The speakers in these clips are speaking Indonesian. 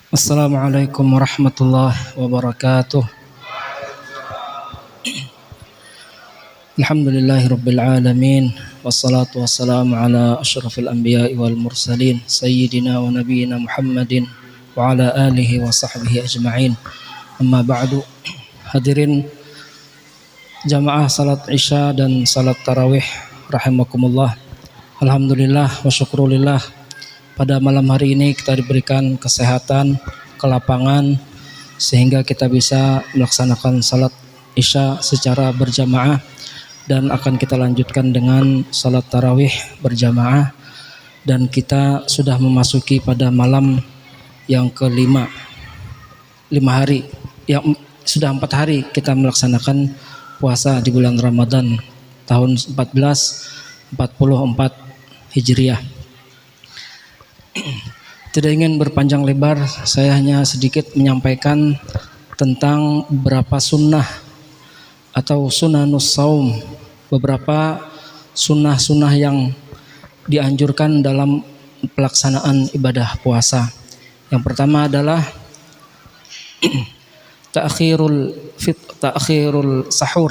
Assalamualaikum warahmatullahi wabarakatuh. Alhamdulillahirabbil alamin wassalatu wassalamu ala asyrafil anbiya'i wal mursalin sayyidina wa nabiyyina Muhammadin wa ala alihi wa sahbihi ajma'in. Amma ba'du. Hadirin jamaah salat Isya dan salat tarawih rahimakumullah. Alhamdulillah wa syukrulillah, pada malam hari ini kita diberikan kesehatan, kelapangan, sehingga kita bisa melaksanakan salat Isya secara berjamaah, dan akan kita lanjutkan dengan salat tarawih berjamaah. Dan kita sudah memasuki pada malam yang kelima, 5 hari, yang sudah 4 hari kita melaksanakan puasa di bulan Ramadan tahun 1444 Hijriah. Tidak ingin berpanjang lebar, saya hanya sedikit menyampaikan tentang beberapa sunnah atau sunanus saum, beberapa sunnah-sunnah yang dianjurkan dalam pelaksanaan ibadah puasa. Yang pertama adalah ta'khirul sahur,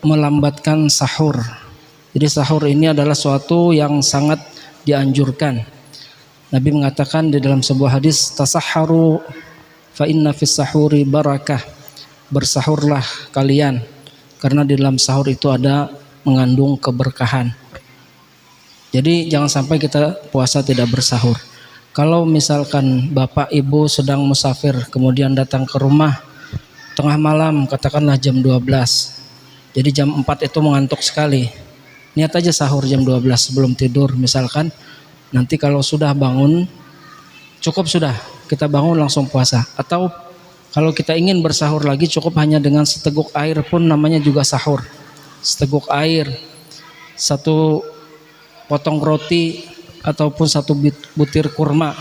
melambatkan sahur. Jadi sahur ini adalah suatu yang sangat dianjurkan. Nabi mengatakan di dalam sebuah hadis, tasahharu fa inna fis sahuri barakah. Bersahurlah kalian, karena di dalam sahur itu ada mengandung keberkahan. Jadi jangan sampai kita puasa tidak bersahur. Kalau misalkan bapak ibu sedang musafir kemudian datang ke rumah tengah malam, katakanlah jam 12. Jadi jam 4 itu mengantuk sekali. Niat aja sahur jam 12 sebelum tidur misalkan. Nanti kalau sudah bangun, cukup sudah kita bangun langsung puasa. Atau kalau kita ingin bersahur lagi, cukup hanya dengan seteguk air pun namanya juga sahur. Seteguk air, satu potong roti, ataupun satu butir kurma,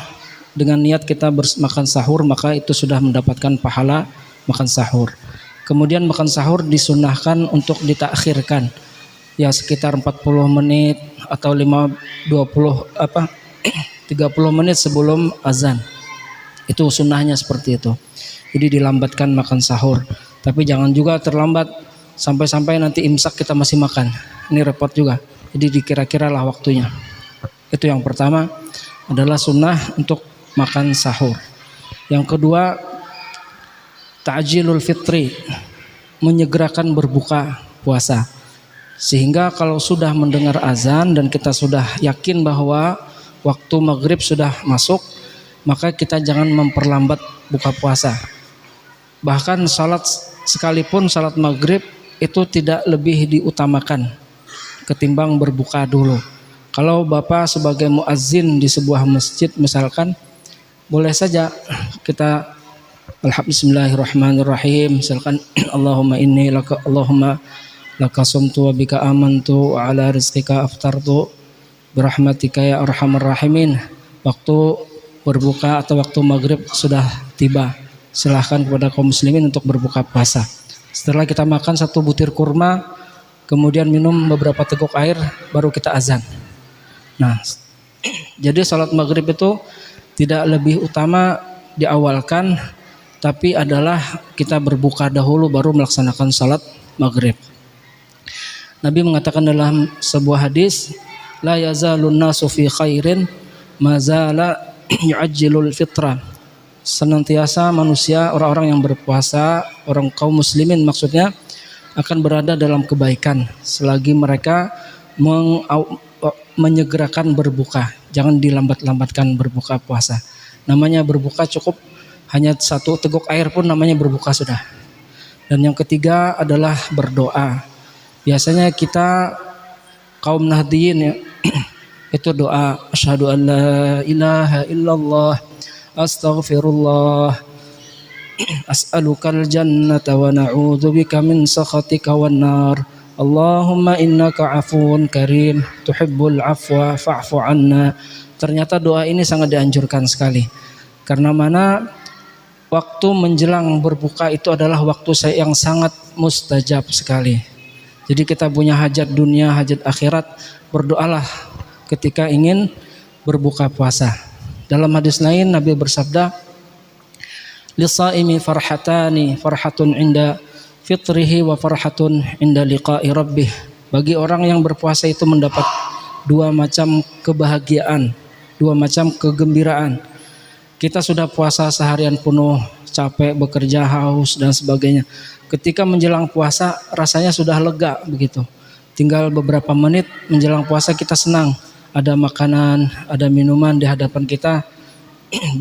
dengan niat kita makan sahur, maka itu sudah mendapatkan pahala makan sahur. Kemudian makan sahur disunahkan untuk ditakhirkan, ya sekitar 40 menit atau 30 menit sebelum azan. Itu sunnahnya seperti itu. Jadi dilambatkan makan sahur. Tapi jangan juga terlambat sampai nanti imsak kita masih makan. Ini repot juga. Jadi dikira-kiralah waktunya. Itu yang pertama adalah sunnah untuk makan sahur. Yang kedua, ta'jilul fitri, menyegerakan berbuka puasa. Sehingga kalau sudah mendengar azan dan kita sudah yakin bahwa waktu maghrib sudah masuk, maka kita jangan memperlambat buka puasa. Bahkan salat sekalipun, salat maghrib itu tidak lebih diutamakan ketimbang berbuka dulu. Kalau bapak sebagai muazzin di sebuah masjid misalkan, boleh saja kita Bismillahirrahmanirrahim, misalkan Allahumma inni laka sumtu wa bika amantu wa ala rizqika aftartu birahmatika ya arhamar rahimin. Waktu berbuka atau waktu maghrib sudah tiba, silahkan kepada kaum muslimin untuk berbuka puasa. Setelah kita makan satu butir kurma, kemudian minum beberapa teguk air, baru kita azan. Nah, jadi salat maghrib itu tidak lebih utama diawalkan, tapi adalah kita berbuka dahulu baru melaksanakan salat maghrib. Nabi mengatakan dalam sebuah hadis, la yazalun nasu fi khairin ma zala yu'ajjilul fitra. Senantiasa manusia, orang-orang yang berpuasa, orang kaum muslimin maksudnya, akan berada dalam kebaikan selagi mereka menyegerakan berbuka. Jangan dilambat-lambatkan berbuka puasa. Namanya berbuka cukup hanya satu teguk air pun namanya berbuka sudah. Dan yang ketiga adalah berdoa. Biasanya kita kaum Nahdiyin ya, itu doa asyhadu an la ilaha illallah astaghfirullah as'alukal jannata wa na'udzubika min sakhatika wan nar Allahumma innaka afuwun karim tuhibbul afwa fa'fu anna. Ternyata doa ini sangat dianjurkan sekali. Karena mana waktu menjelang berbuka itu adalah waktu yang sangat mustajab sekali. Jadi kita punya hajat dunia, hajat akhirat, berdoalah ketika ingin berbuka puasa. Dalam hadis lain Nabi bersabda, Lisaimi farhatani, farhatun inda fitrihi wa farhatun inda liqa'i rabbih. Bagi orang yang berpuasa itu mendapat dua macam kebahagiaan, dua macam kegembiraan. Kita sudah puasa seharian penuh, capek, bekerja, haus dan sebagainya. Ketika menjelang puasa rasanya sudah lega begitu. Tinggal beberapa menit menjelang puasa kita senang. Ada makanan, ada minuman di hadapan kita.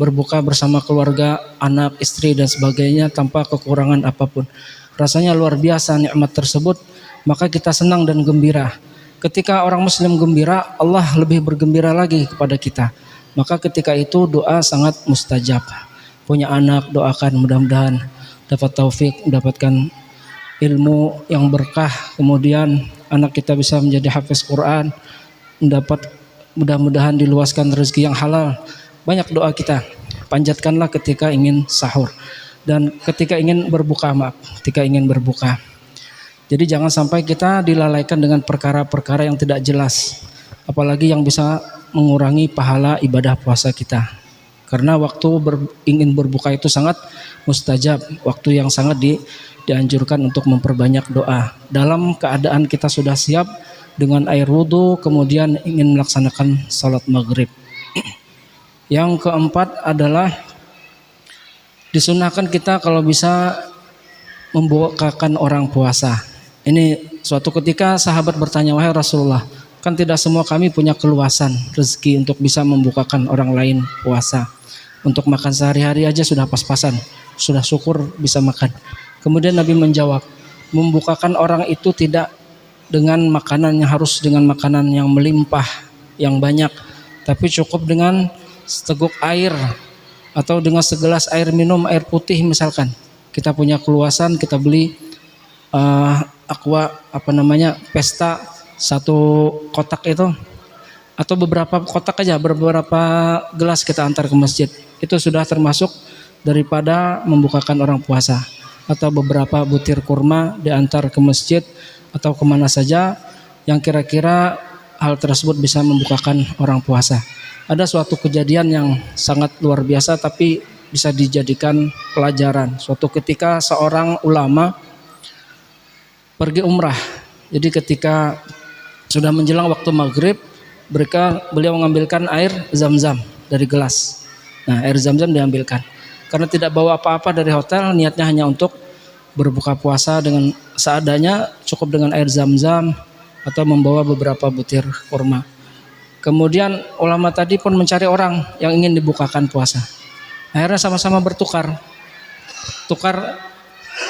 Berbuka bersama keluarga, anak, istri dan sebagainya tanpa kekurangan apapun. Rasanya luar biasa nikmat tersebut, maka kita senang dan gembira. Ketika orang muslim gembira, Allah lebih bergembira lagi kepada kita. Maka ketika itu doa sangat mustajab. Punya anak, doakan mudah-mudahan dapat taufik, mendapatkan ilmu yang berkah, kemudian anak kita bisa menjadi hafiz Quran, mudah-mudahan diluaskan rezeki yang halal. Banyak doa kita panjatkanlah ketika ingin sahur dan ketika ingin berbuka, ketika ingin berbuka. Jadi jangan sampai kita dilalaikan dengan perkara-perkara yang tidak jelas, apalagi yang bisa mengurangi pahala ibadah puasa kita. Karena waktu ingin berbuka itu sangat mustajab, waktu yang sangat dianjurkan untuk memperbanyak doa. Dalam keadaan kita sudah siap dengan air wudhu, kemudian ingin melaksanakan salat maghrib. Yang keempat adalah disunahkan kita kalau bisa membukakan orang puasa. Ini suatu ketika sahabat bertanya, wahai Rasulullah, kan tidak semua kami punya keluasan rezeki untuk bisa membukakan orang lain puasa. Untuk makan sehari-hari aja sudah pas-pasan, sudah syukur bisa makan. Kemudian Nabi menjawab, membukakan orang itu tidak dengan makanan yang harus dengan makanan yang melimpah, yang banyak, tapi cukup dengan seteguk air atau dengan segelas air minum, air putih misalkan. Kita punya keluasan, kita beli aqua pesta satu kotak itu, atau beberapa kotak aja, beberapa gelas kita antar ke masjid. Itu sudah termasuk daripada membukakan orang puasa. Atau beberapa butir kurma diantar ke masjid atau kemana saja yang kira-kira hal tersebut bisa membukakan orang puasa. Ada suatu kejadian yang sangat luar biasa tapi bisa dijadikan pelajaran. Suatu ketika seorang ulama pergi umrah. Jadi ketika sudah menjelang waktu maghrib, beliau mengambilkan air zam-zam dari gelas. Nah, air zam-zam diambilkan. Karena tidak bawa apa-apa dari hotel, niatnya hanya untuk berbuka puasa dengan seadanya, cukup dengan air zam-zam atau membawa beberapa butir kurma. Kemudian ulama tadi pun mencari orang yang ingin dibukakan puasa. Akhirnya sama-sama tukar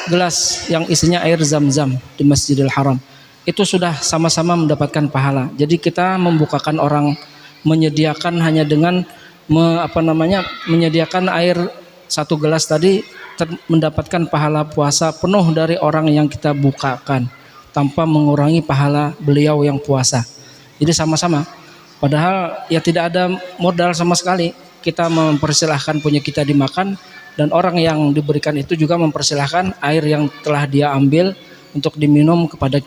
gelas yang isinya air zam-zam di Masjidil Haram. Itu sudah sama-sama mendapatkan pahala. Jadi kita membukakan orang, menyediakan hanya dengan menyediakan air satu gelas tadi, mendapatkan pahala puasa penuh dari orang yang kita bukakan tanpa mengurangi pahala beliau yang puasa. Jadi sama-sama. Padahal ya tidak ada modal sama sekali. Kita mempersilahkan punya kita dimakan dan orang yang diberikan itu juga mempersilahkan air yang telah dia ambil untuk diminum kepada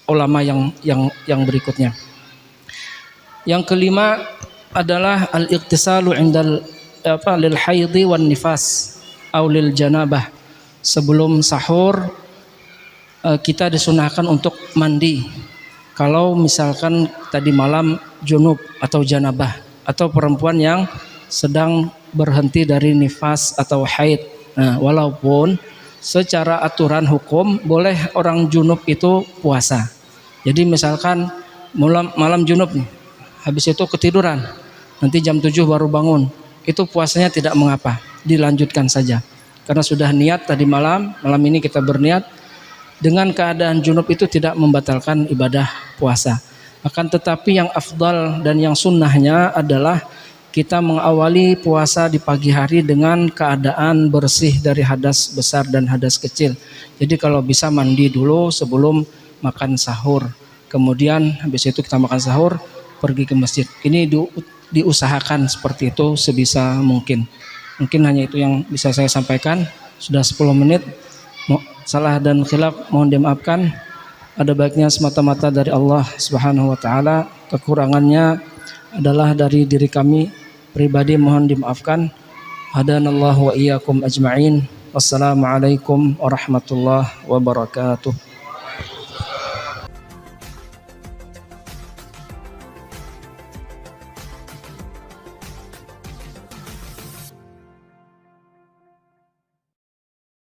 ulama yang berikutnya. Yang kelima adalah al-iqtisalu indal lil haidhi wan nifas aw lil janabah. Sebelum sahur kita disunahkan untuk mandi. Kalau misalkan tadi malam junub atau janabah atau perempuan yang sedang berhenti dari nifas atau haid. Nah, walaupun secara aturan hukum boleh orang junub itu puasa. Jadi misalkan malam junub nih, habis itu ketiduran, nanti jam 7 baru bangun, itu puasanya tidak mengapa, dilanjutkan saja. Karena sudah niat tadi malam ini kita berniat. Dengan keadaan junub itu tidak membatalkan ibadah puasa. Akan tetapi yang afdal dan yang sunnahnya adalah kita mengawali puasa di pagi hari dengan keadaan bersih dari hadas besar dan hadas kecil. Jadi kalau bisa mandi dulu sebelum makan sahur. Kemudian habis itu kita makan sahur, pergi ke masjid. Ini diusahakan seperti itu sebisa mungkin. Mungkin hanya itu yang bisa saya sampaikan. Sudah 10 menit. Salah dan khilaf mohon dimaafkan. Ada baiknya semata-mata dari Allah Subhanahu wa taala. Kekurangannya adalah dari diri kami pribadi, mohon dimaafkan. hadanallahu wa iyyakum ajma'in. Wassalamualaikum warahmatullahi wabarakatuh.